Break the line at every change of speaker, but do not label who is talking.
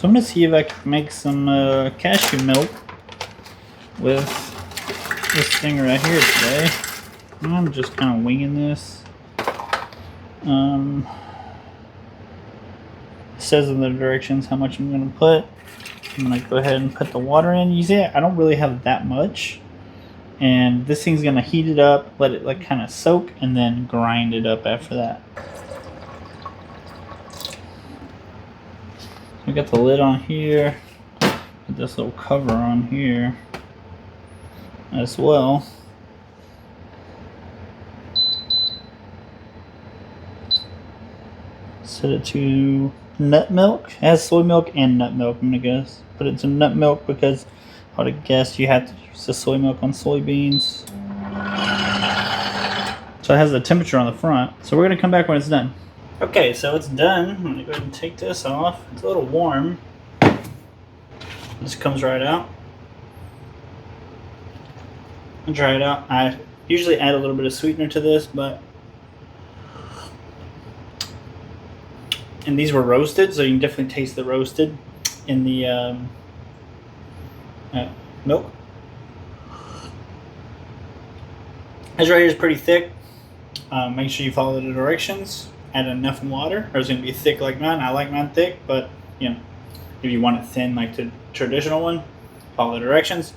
So I'm gonna see if I can make some cashew milk with this thing right here today. I'm just kind of winging this. It says in the directions how much I'm gonna put. I'm gonna go ahead and put the water in. You see, I don't really have that much. And this thing's gonna heat it up, let it like kind of soak, and then grind it up after that. We got the lid on here, put this little cover on here as well. Set it to nut milk. It has soy milk and nut milk. I'm gonna guess. Put it to nut milk because I would have guessed you have to use the soy milk on soybeans. So it has the temperature on the front. So we're gonna come back when it's done. Okay, so it's done. I'm gonna go ahead and take this off. It's a little warm. This comes right out. I'll dry it out. I usually add a little bit of sweetener to this, and these were roasted, so you can definitely taste the roasted in the milk. This right here is pretty thick. Make sure you follow the directions. Add enough water, or it's going to be thick like mine. I like mine thick, but you know, if you want it thin like the traditional one, follow the directions.